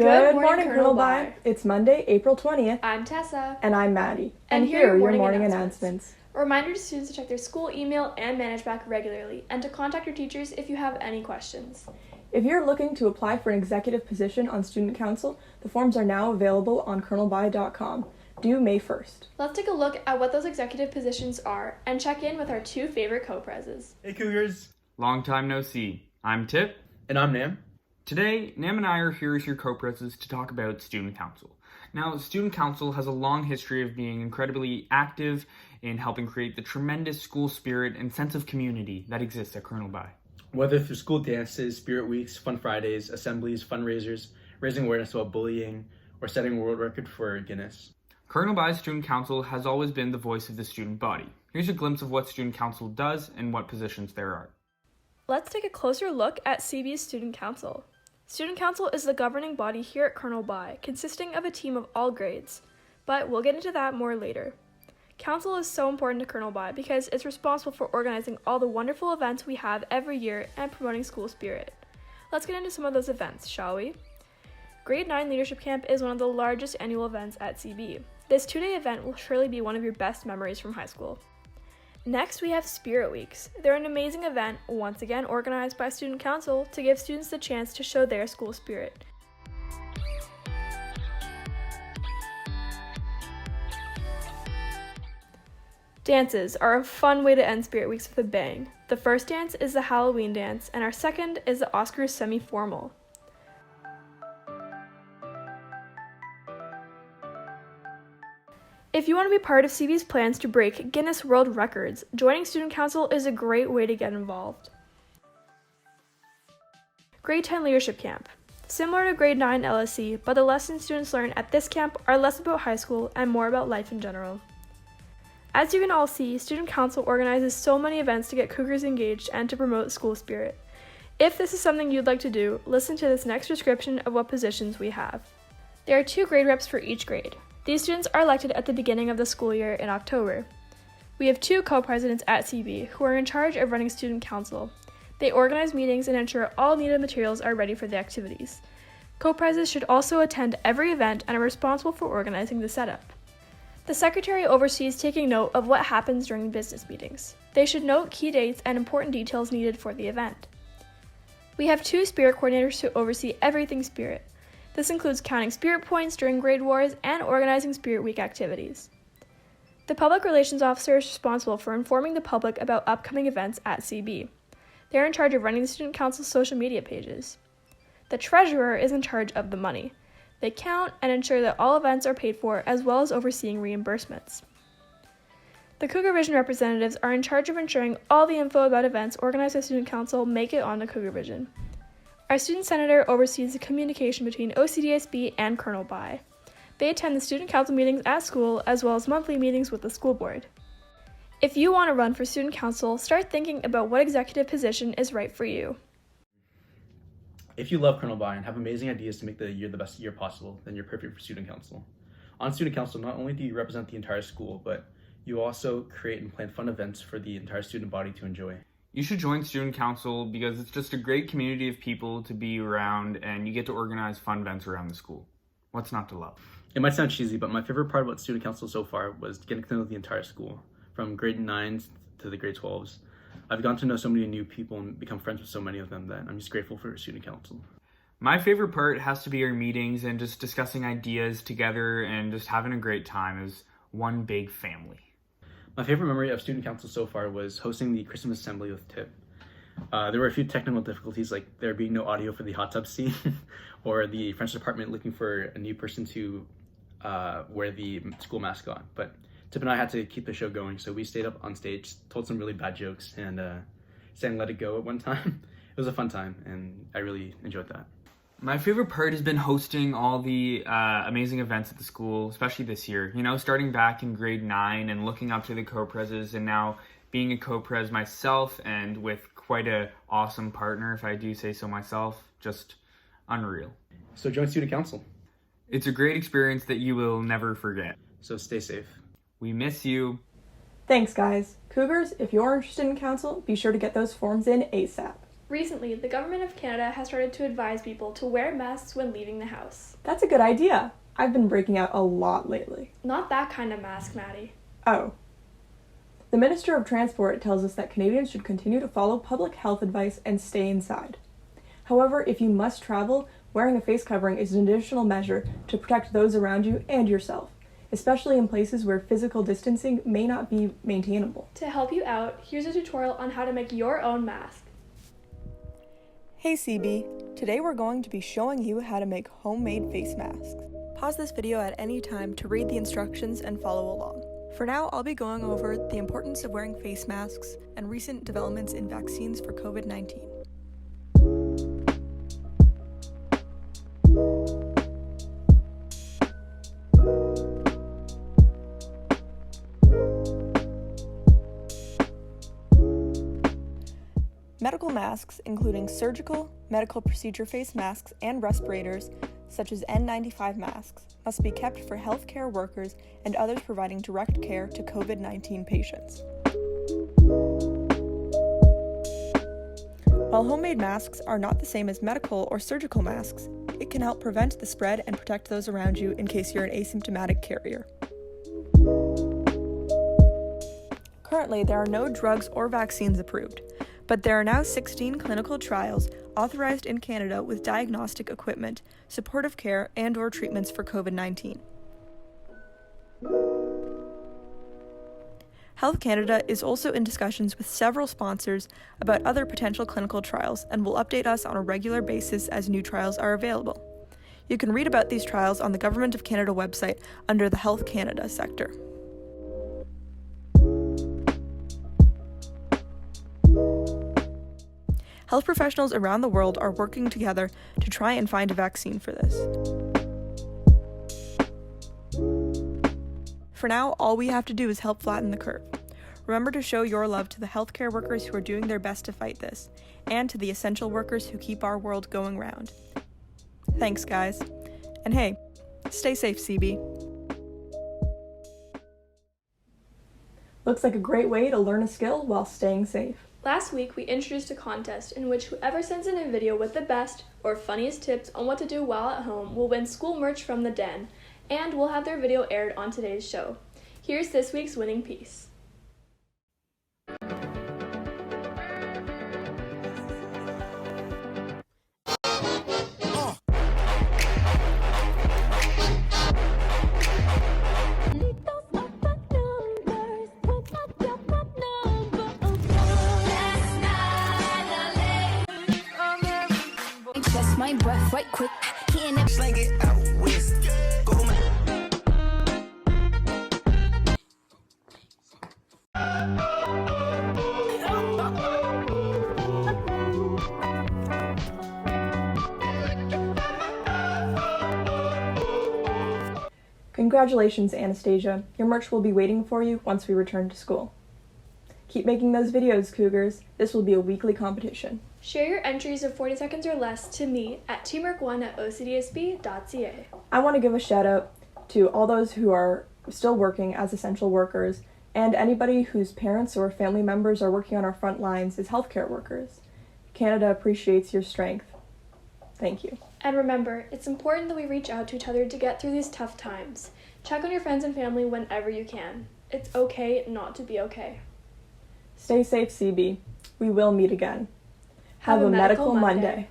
Good morning, Colonel By. It's Monday, April 20th. I'm Tessa. And I'm Maddie. And here are your morning announcements. A reminder to students to check their school email and manage back regularly, and to contact your teachers if you have any questions. If you're looking to apply for an executive position on Student Council, the forms are now available on colonelby.com, due May 1st. Let's take a look at what those executive positions are and check in with our two favorite co-prezes. Hey Cougars! Long time no see. I'm Tip. And I'm Nam. Today, Nam and I are here as your co-prezes to talk about Student Council. Now, Student Council has a long history of being incredibly active in helping create the tremendous school spirit and sense of community that exists at Colonel By. Whether through school dances, spirit weeks, fun Fridays, assemblies, fundraisers, raising awareness about bullying, or setting a world record for Guinness. Colonel By's Student Council has always been the voice of the student body. Here's a glimpse of what Student Council does and what positions there are. Let's take a closer look at CB's Student Council. Student Council is the governing body here at Colonel By, consisting of a team of all grades, but we'll get into that more later. Council is so important to Colonel By because it's responsible for organizing all the wonderful events we have every year and promoting school spirit. Let's get into some of those events, shall we? Grade 9 Leadership Camp is one of the largest annual events at CB. This 2-day event will surely be one of your best memories from high school. Next, we have Spirit Weeks. They're an amazing event, once again organized by Student Council, to give students the chance to show their school spirit. Dances are a fun way to end Spirit Weeks with a bang. The first dance is the Halloween dance, and our second is the Oscars semi-formal. If you want to be part of CB's plans to break Guinness World Records, joining Student Council is a great way to get involved. Grade 10 Leadership Camp. Similar to Grade 9 LSC, but the lessons students learn at this camp are less about high school and more about life in general. As you can all see, Student Council organizes so many events to get Cougars engaged and to promote school spirit. If this is something you'd like to do, listen to this next description of what positions we have. There are 2 grade reps for each grade. These students are elected at the beginning of the school year in October. We have 2 co-presidents at CB who are in charge of running Student Council. They organize meetings and ensure all needed materials are ready for the activities. Co-prezes should also attend every event and are responsible for organizing the setup. The secretary oversees taking note of what happens during business meetings. They should note key dates and important details needed for the event. We have 2 spirit coordinators who oversee everything spirit. This includes counting spirit points during grade wars and organizing Spirit Week activities. The Public Relations Officer is responsible for informing the public about upcoming events at CB. They are in charge of running the Student Council's social media pages. The Treasurer is in charge of the money. They count and ensure that all events are paid for, as well as overseeing reimbursements. The Cougar Vision representatives are in charge of ensuring all the info about events organized by Student Council make it onto Cougar Vision. Our student senator oversees the communication between OCDSB and Colonel By. They attend the Student Council meetings at school, as well as monthly meetings with the school board. If you want to run for Student Council, start thinking about what executive position is right for you. If you love Colonel By and have amazing ideas to make the year the best year possible, then you're perfect for Student Council. On Student Council, not only do you represent the entire school, but you also create and plan fun events for the entire student body to enjoy. You should join Student Council because it's just a great community of people to be around and you get to organize fun events around the school. What's not to love? It might sound cheesy, but my favorite part about Student Council so far was getting to know the entire school, from grade 9s to the grade 12s. I've gotten to know so many new people and become friends with so many of them that I'm just grateful for Student Council. My favorite part has to be our meetings and just discussing ideas together and just having a great time as one big family. My favorite memory of Student Council so far was hosting the Christmas assembly with Tip. There were a few technical difficulties, like there being no audio for the hot tub scene, or the French department looking for a new person to wear the school mascot. But Tip and I had to keep the show going, so we stayed up on stage, told some really bad jokes, and sang Let It Go at one time. It was a fun time, and I really enjoyed that. My favorite part has been hosting all the amazing events at the school, especially this year. You know, starting back in grade 9 and looking up to the co-prezes, and now being a co-prez myself and with quite a awesome partner, if I do say so myself, just unreal. So join Student Council. It's a great experience that you will never forget. So stay safe. We miss you. Thanks, guys. Cougars, if you're interested in council, be sure to get those forms in ASAP. Recently, the Government of Canada has started to advise people to wear masks when leaving the house. That's a good idea. I've been breaking out a lot lately. Not that kind of mask, Maddy. Oh. The Minister of Transport tells us that Canadians should continue to follow public health advice and stay inside. However, if you must travel, wearing a face covering is an additional measure to protect those around you and yourself, especially in places where physical distancing may not be maintainable. To help you out, here's a tutorial on how to make your own mask. Hey CB, today we're going to be showing you how to make homemade face masks. Pause this video at any time to read the instructions and follow along. For now, I'll be going over the importance of wearing face masks and recent developments in vaccines for COVID-19. Medical masks, including surgical, medical procedure face masks, and respirators, such as N95 masks, must be kept for healthcare workers and others providing direct care to COVID-19 patients. While homemade masks are not the same as medical or surgical masks, it can help prevent the spread and protect those around you in case you're an asymptomatic carrier. Currently, there are no drugs or vaccines approved, but there are now 16 clinical trials authorized in Canada with diagnostic equipment, supportive care, and/or treatments for COVID-19. Health Canada is also in discussions with several sponsors about other potential clinical trials and will update us on a regular basis as new trials are available. You can read about these trials on the Government of Canada website under the Health Canada sector. Health professionals around the world are working together to try and find a vaccine for this. For now, all we have to do is help flatten the curve. Remember to show your love to the healthcare workers who are doing their best to fight this, and to the essential workers who keep our world going round. Thanks, guys. And hey, stay safe, CB. Looks like a great way to learn a skill while staying safe. Last week, we introduced a contest in which whoever sends in a video with the best or funniest tips on what to do while at home will win school merch from the Den, and we'll have their video aired on today's show. Here's this week's winning piece. Just my breath right quick. Can't ever slang it out west. GOURMET. Congratulations, Anastasia. Your merch will be waiting for you once we return to school. Keep making those videos, Cougars. This will be a weekly competition. Share your entries of 40 seconds or less to me at teamwork1@ocdsb.ca. I want to give a shout out to all those who are still working as essential workers and anybody whose parents or family members are working on our front lines as healthcare workers. Canada appreciates your strength. Thank you. And remember, it's important that we reach out to each other to get through these tough times. Check on your friends and family whenever you can. It's okay not to be okay. Stay safe, CB. We will meet again. Have a medical Monday.